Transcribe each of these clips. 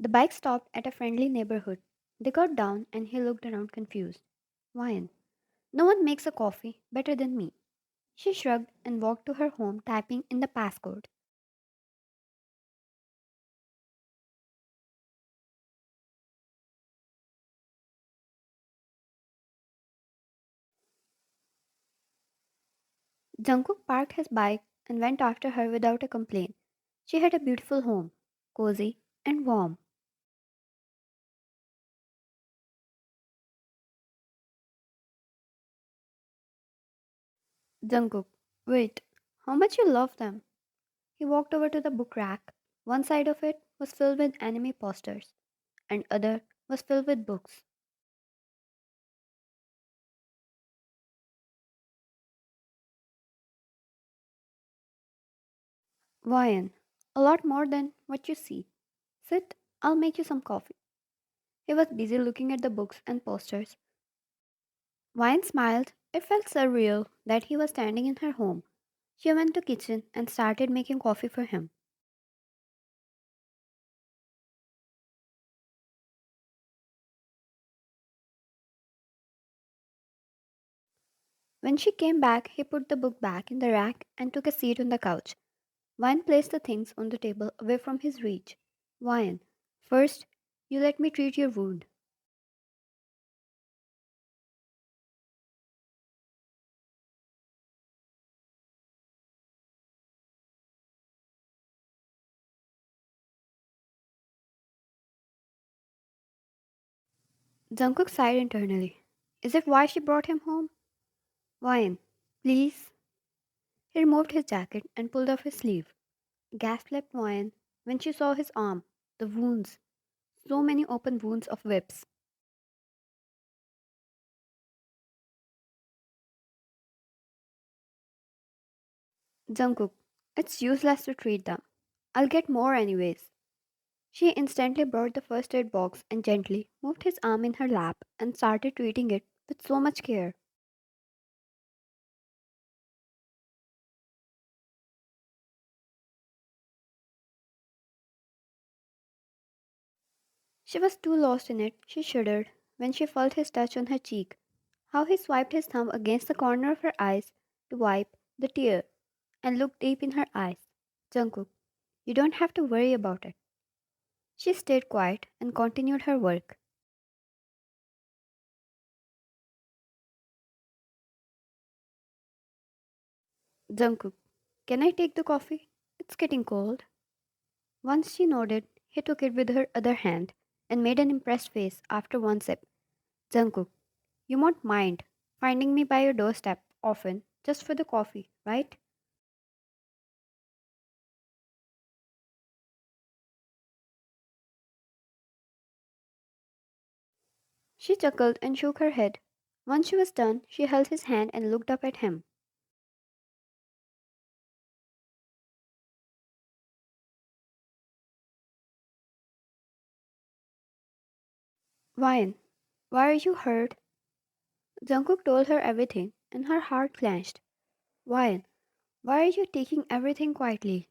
The bike stopped at a friendly neighborhood. They got down and he looked around confused. Why? No one makes a coffee better than me. She shrugged and walked to her home, typing in the passcode. Jungkook parked his bike and went after her without a complaint. She had a beautiful home, cozy and warm. Jungkook, wait, how much you love them? He walked over to the book rack. One side of it was filled with anime posters, and other was filled with books. Ryan, a lot more than what you see. Sit, I'll make you some coffee. He was busy looking at the books and posters. Ryan smiled. It felt surreal that he was standing in her home. She went to kitchen and started making coffee for him. When she came back, he put the book back in the rack and took a seat on the couch. Ryan placed the things on the table away from his reach. Ryan, first, you let me treat your wound. Jungkook sighed internally. Is it why she brought him home? Ryan, please. He removed his jacket and pulled off his sleeve. Gasp left Ryan when she saw his arm, the wounds, so many open wounds of whips. Jungkook, it's useless to treat them. I'll get more anyways. She instantly brought the first aid box and gently moved his arm in her lap and started treating it with so much care. She was too lost in it, she shuddered when she felt his touch on her cheek, how he swiped his thumb against the corner of her eyes to wipe the tear and looked deep in her eyes. Jungkook, you don't have to worry about it. She stayed quiet and continued her work. Jungkook, can I take the coffee? It's getting cold. Once she nodded, he took it with her other hand and made an impressed face after one sip. Jungkook, you won't mind finding me by your doorstep often just for the coffee, right? She chuckled and shook her head. Once she was done, she held his hand and looked up at him. Ryan, why are you hurt? Jungkook told her everything, and her heart clenched. Ryan, why are you taking everything quietly?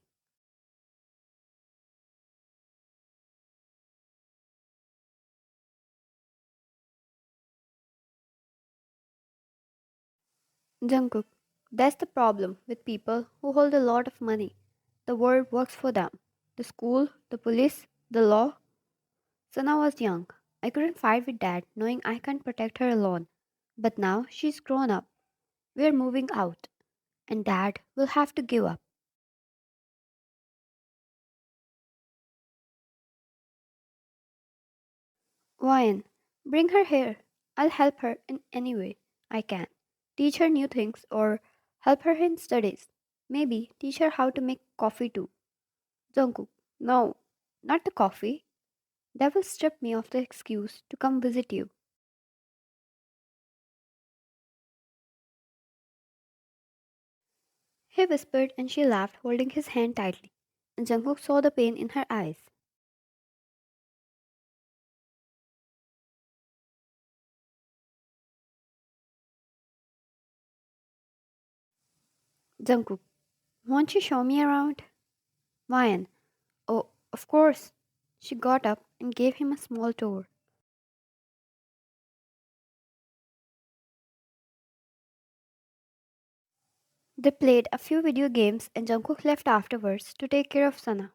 Jungkook, that's the problem with people who hold a lot of money. The world works for them. The school, the police, the law. When I was young, I couldn't fight with dad knowing I can't protect her alone. But now she's grown up. We're moving out, and dad will have to give up. Ryan, bring her here. I'll help her in any way I can. Teach her new things or help her in studies. Maybe teach her how to make coffee too. Jungkook, no, not the coffee. That will strip me of the excuse to come visit you. He whispered and she laughed, holding his hand tightly. And Jungkook saw the pain in her eyes. Jungkook, won't you show me around? Ryan, oh, of course. She got up and gave him a small tour. They played a few video games and Jungkook left afterwards to take care of Sana.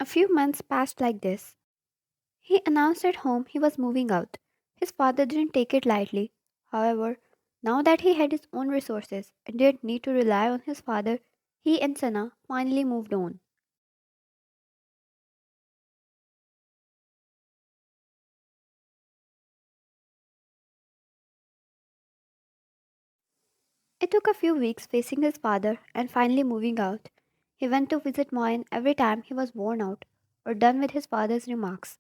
A few months passed like this. He announced at home he was moving out. His father didn't take it lightly. However, now that he had his own resources and didn't need to rely on his father, he and Sana finally moved on. It took a few weeks facing his father and finally moving out. He went to visit Moyen every time he was worn out or done with his father's remarks.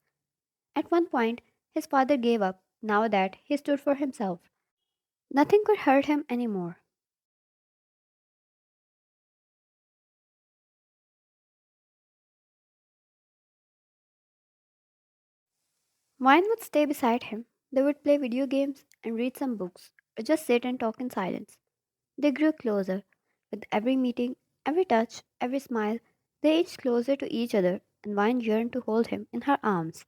At one point, his father gave up now that he stood for himself. Nothing could hurt him anymore. Moyen would stay beside him. They would play video games and read some books or just sit and talk in silence. They grew closer. With every meeting, every touch, every smile, they edged closer to each other, and Vine yearned to hold him in her arms.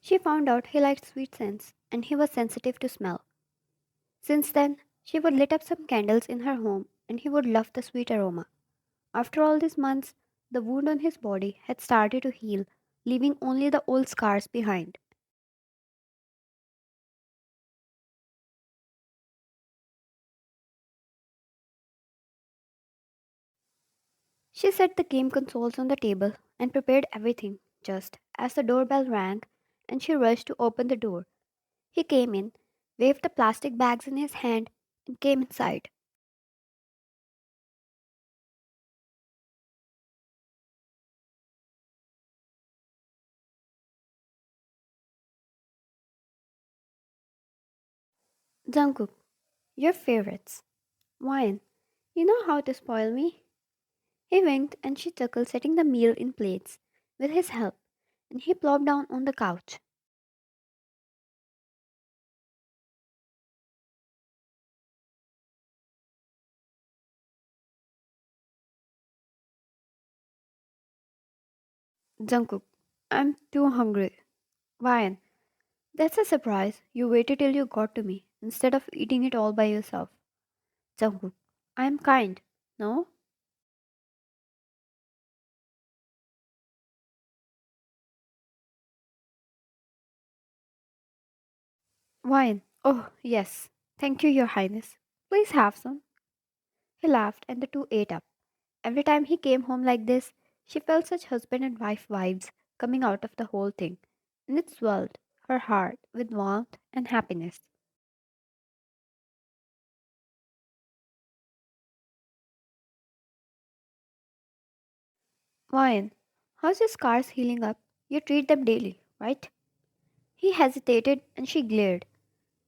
She found out he liked sweet scents and he was sensitive to smell. Since then, she would lit up some candles in her home and he would love the sweet aroma. After all these months, the wound on his body had started to heal, leaving only the old scars behind. She set the game consoles on the table and prepared everything just as the doorbell rang and she rushed to open the door. He came in, waved the plastic bags in his hand, and came inside. Jungkook, your favorites. Wine, you know how to spoil me. He winked and she chuckled, setting the meal in plates with his help, and he plopped down on the couch. Jungkook, I'm too hungry. Wine, that's a surprise. You waited till you got to me instead of eating it all by yourself. Jungkook, I'm kind. No? Wine. Oh, yes. Thank you, Your Highness. Please have some. He laughed and the two ate up. Every time he came home like this, she felt such husband and wife vibes coming out of the whole thing, and it swelled her heart with warmth and happiness. Wine, how's your scars healing up? You treat them daily, right? He hesitated and she glared.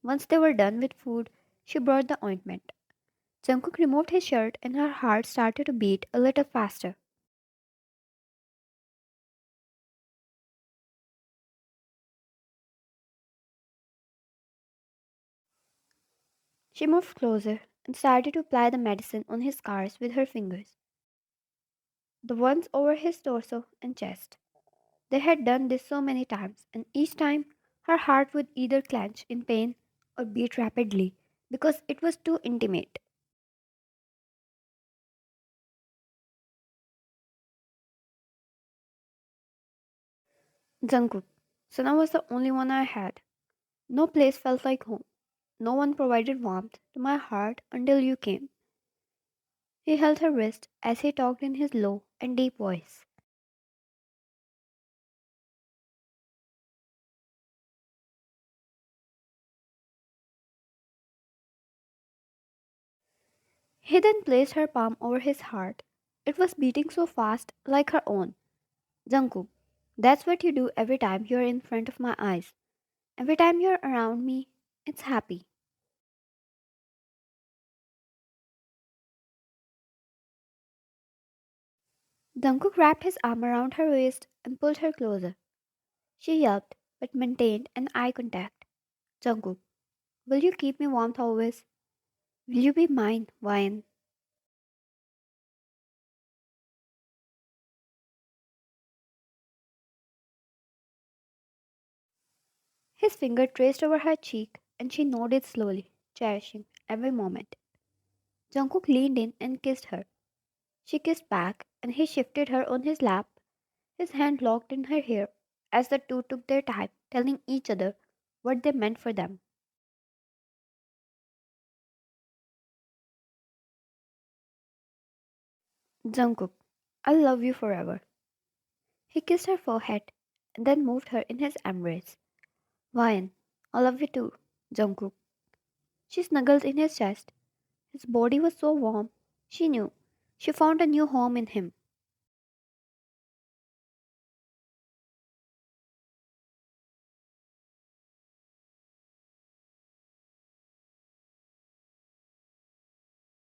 Once they were done with food, she brought the ointment. Jungkook removed his shirt and her heart started to beat a little faster. She moved closer and started to apply the medicine on his scars with her fingers, the ones over his torso and chest. They had done this so many times, and each time her heart would either clench in pain or beat rapidly because it was too intimate. Jungkook. Sana was the only one I had. No place felt like home. No one provided warmth to my heart until you came. He held her wrist as he talked in his low and deep voice. He then placed her palm over his heart. It was beating so fast, like her own. Jungkook, that's what you do every time you're in front of my eyes. Every time you're around me, it's happy. Jungkook wrapped his arm around her waist and pulled her closer. She yelped, but maintained an eye contact. Jungkook, will you keep me warm always? Will you be mine, Wine? His finger traced over her cheek, and she nodded slowly, cherishing every moment. Jungkook leaned in and kissed her. She kissed back, and he shifted her on his lap, his hand locked in her hair, as the two took their time, telling each other what they meant for them. Jungkook, I love you forever. He kissed her forehead, and then moved her in his embrace. Wine, I love you too, Jungkook. She snuggled in his chest. His body was so warm. She knew she found a new home in him.